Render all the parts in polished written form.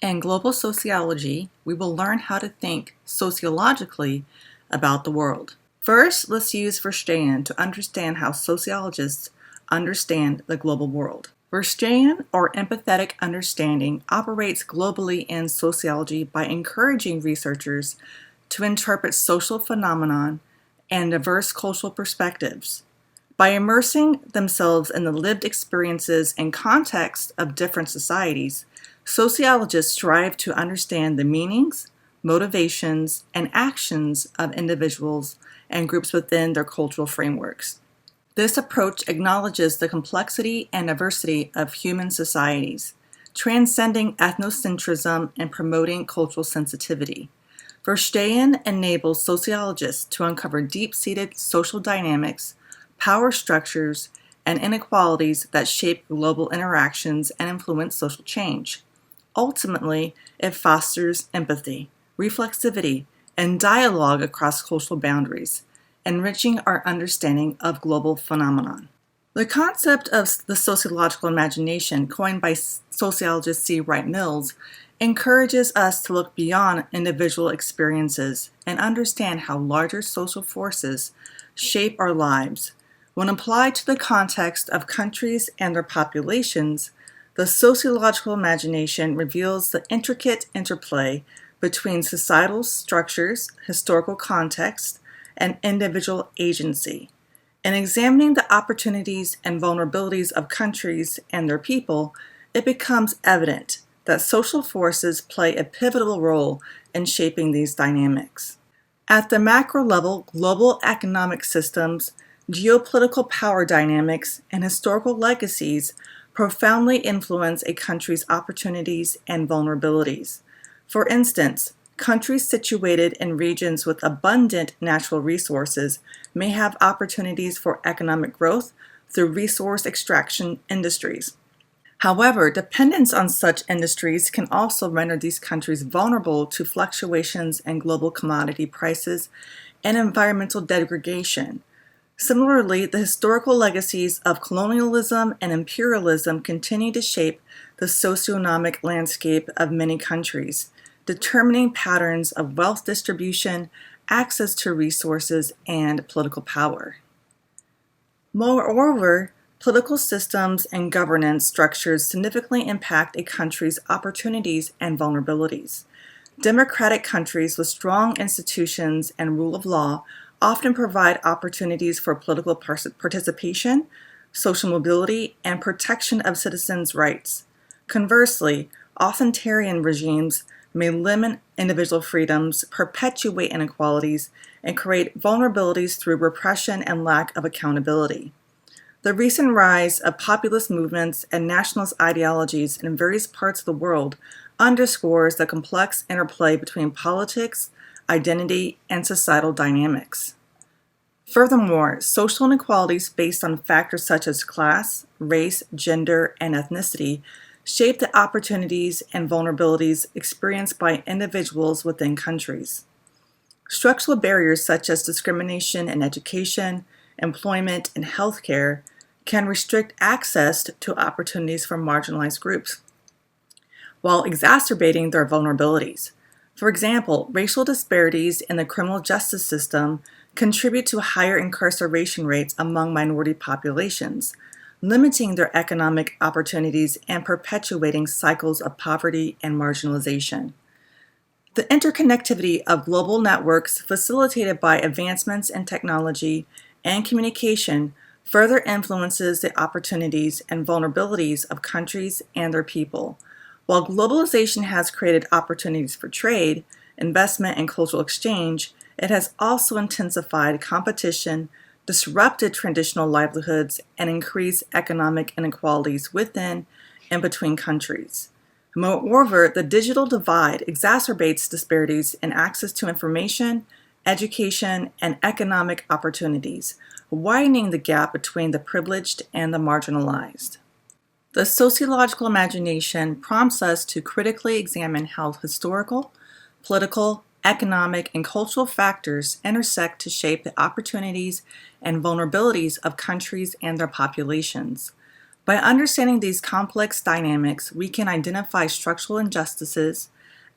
In global sociology, we will learn how to think sociologically about the world. First, let's use Verstehen to understand how sociologists understand the global world. Verstehen, or empathetic understanding, operates globally in sociology by encouraging researchers to interpret social phenomenon and diverse cultural perspectives. By immersing themselves in the lived experiences and context of different societies, sociologists strive to understand the meanings, motivations, and actions of individuals and groups within their cultural frameworks. This approach acknowledges the complexity and diversity of human societies, transcending ethnocentrism and promoting cultural sensitivity. Verstehen enables sociologists to uncover deep-seated social dynamics, power structures, and inequalities that shape global interactions and influence social change. Ultimately, it fosters empathy, reflexivity, and dialogue across cultural boundaries, enriching our understanding of global phenomenon. The concept of the sociological imagination, coined by sociologist C. Wright Mills, encourages us to look beyond individual experiences and understand how larger social forces shape our lives. When applied to the context of countries and their populations, the sociological imagination reveals the intricate interplay between societal structures, historical context, and individual agency. In examining the opportunities and vulnerabilities of countries and their people, it becomes evident that social forces play a pivotal role in shaping these dynamics. At the macro level, global economic systems, geopolitical power dynamics, and historical legacies profoundly influence a country's opportunities and vulnerabilities. For instance, countries situated in regions with abundant natural resources may have opportunities for economic growth through resource extraction industries. However, dependence on such industries can also render these countries vulnerable to fluctuations in global commodity prices and environmental degradation. Similarly, the historical legacies of colonialism and imperialism continue to shape the socioeconomic landscape of many countries, determining patterns of wealth distribution, access to resources, and political power. Moreover, political systems and governance structures significantly impact a country's opportunities and vulnerabilities. Democratic countries with strong institutions and rule of law often provide opportunities for political participation, social mobility, and protection of citizens' rights. Conversely, authoritarian regimes may limit individual freedoms, perpetuate inequalities, and create vulnerabilities through repression and lack of accountability. The recent rise of populist movements and nationalist ideologies in various parts of the world underscores the complex interplay between politics, identity, and societal dynamics. Furthermore, social inequalities based on factors such as class, race, gender, and ethnicity shape the opportunities and vulnerabilities experienced by individuals within countries. Structural barriers such as discrimination in education, employment, and healthcare can restrict access to opportunities for marginalized groups, while exacerbating their vulnerabilities. For example, racial disparities in the criminal justice system contribute to higher incarceration rates among minority populations, limiting their economic opportunities and perpetuating cycles of poverty and marginalization. The interconnectivity of global networks facilitated by advancements in technology and communication further influences the opportunities and vulnerabilities of countries and their people. While globalization has created opportunities for trade, investment, and cultural exchange, it has also intensified competition, disrupted traditional livelihoods, and increased economic inequalities within and between countries. Moreover, the digital divide exacerbates disparities in access to information, education, and economic opportunities, widening the gap between the privileged and the marginalized. The sociological imagination prompts us to critically examine how historical, political, economic, and cultural factors intersect to shape the opportunities and vulnerabilities of countries and their populations. By understanding these complex dynamics, we can identify structural injustices,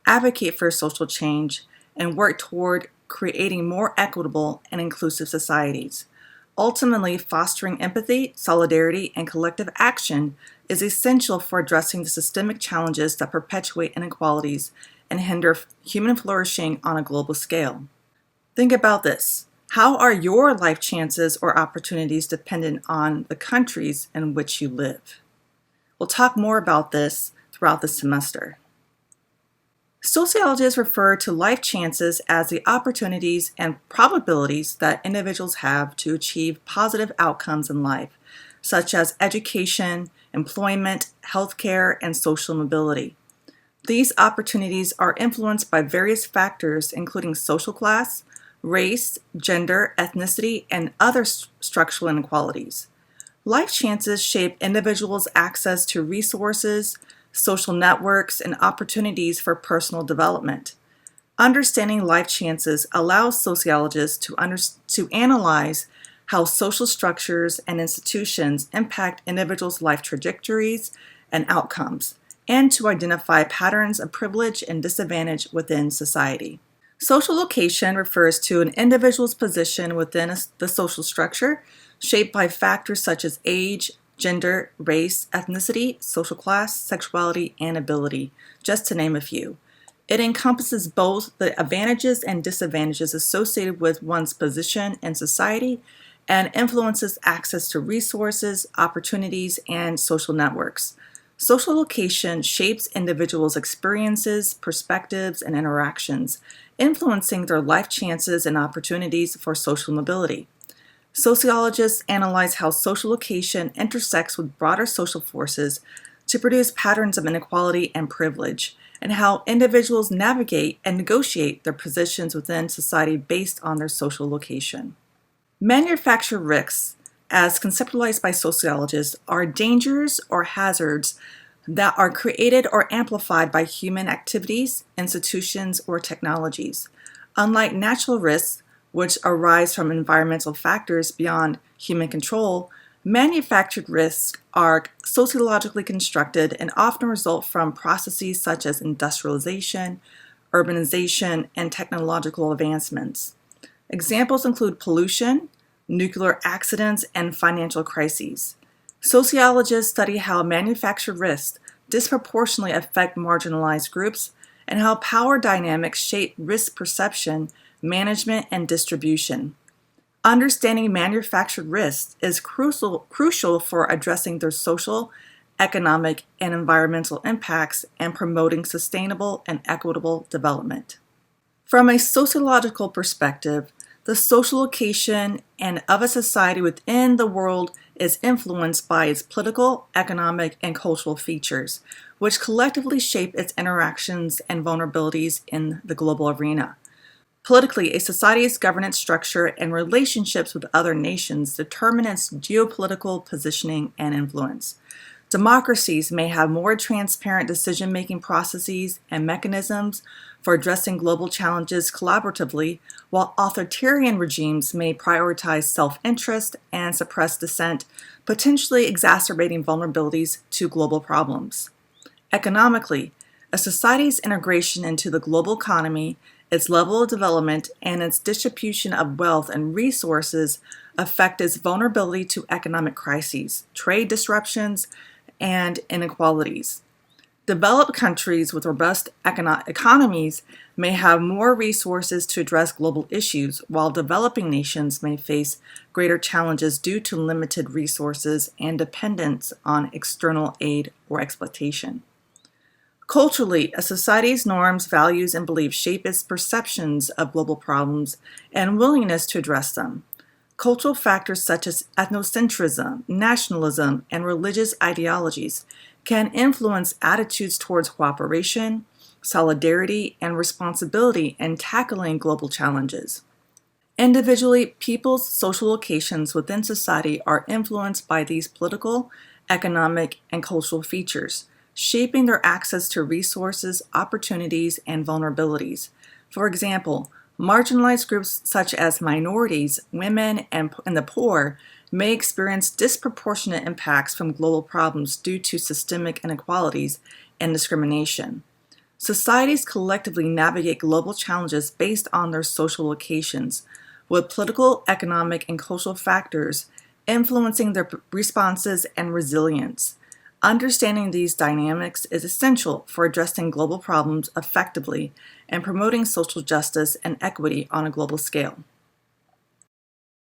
advocate for social change, and work toward creating more equitable and inclusive societies. Ultimately, fostering empathy, solidarity, and collective action is essential for addressing the systemic challenges that perpetuate inequalities and hinder human flourishing on a global scale. Think about this. How are your life chances or opportunities dependent on the countries in which you live? We'll talk more about this throughout the semester. Sociologists refer to life chances as the opportunities and probabilities that individuals have to achieve positive outcomes in life, such as education, employment, healthcare, and social mobility. These opportunities are influenced by various factors, including social class, race, gender, ethnicity, and other structural inequalities. Life chances shape individuals' access to resources, social networks, and opportunities for personal development. Understanding life chances allows sociologists to analyze how social structures and institutions impact individuals' life trajectories and outcomes, and to identify patterns of privilege and disadvantage within society. Social location refers to an individual's position within the social structure, shaped by factors such as age, gender, race, ethnicity, social class, sexuality, and ability, just to name a few. It encompasses both the advantages and disadvantages associated with one's position in society and influences access to resources, opportunities, and social networks. Social location shapes individuals' experiences, perspectives, and interactions, influencing their life chances and opportunities for social mobility. Sociologists analyze how social location intersects with broader social forces to produce patterns of inequality and privilege, and how individuals navigate and negotiate their positions within society based on their social location. Manufactured risks, as conceptualized by sociologists, are dangers or hazards that are created or amplified by human activities, institutions, or technologies. Unlike natural risks, which arise from environmental factors beyond human control, manufactured risks are sociologically constructed and often result from processes such as industrialization, urbanization, and technological advancements. Examples include pollution, nuclear accidents, and financial crises. Sociologists study how manufactured risks disproportionately affect marginalized groups and how power dynamics shape risk perception, management, and distribution. Understanding manufactured risks is crucial for addressing their social, economic, and environmental impacts and promoting sustainable and equitable development. From a sociological perspective, the social location of a society within the world is influenced by its political, economic, and cultural features, which collectively shape its interactions and vulnerabilities in the global arena. Politically, a society's governance structure and relationships with other nations determine its geopolitical positioning and influence. Democracies may have more transparent decision-making processes and mechanisms for addressing global challenges collaboratively, while authoritarian regimes may prioritize self-interest and suppress dissent, potentially exacerbating vulnerabilities to global problems. Economically, a society's integration into the global economy, its level of development, and its distribution of wealth and resources affect its vulnerability to economic crises, trade disruptions, and inequalities. Developed countries with robust economies may have more resources to address global issues, while developing nations may face greater challenges due to limited resources and dependence on external aid or exploitation. Culturally, a society's norms, values, and beliefs shape its perceptions of global problems and willingness to address them. Cultural factors such as ethnocentrism, nationalism, and religious ideologies can influence attitudes towards cooperation, solidarity, and responsibility in tackling global challenges. Individually, people's social locations within society are influenced by these political, economic, and cultural features, shaping their access to resources, opportunities, and vulnerabilities. For example, marginalized groups such as minorities, women, and the poor may experience disproportionate impacts from global problems due to systemic inequalities and discrimination. Societies collectively navigate global challenges based on their social locations, with political, economic, and cultural factors influencing their responses and resilience. Understanding these dynamics is essential for addressing global problems effectively and promoting social justice and equity on a global scale.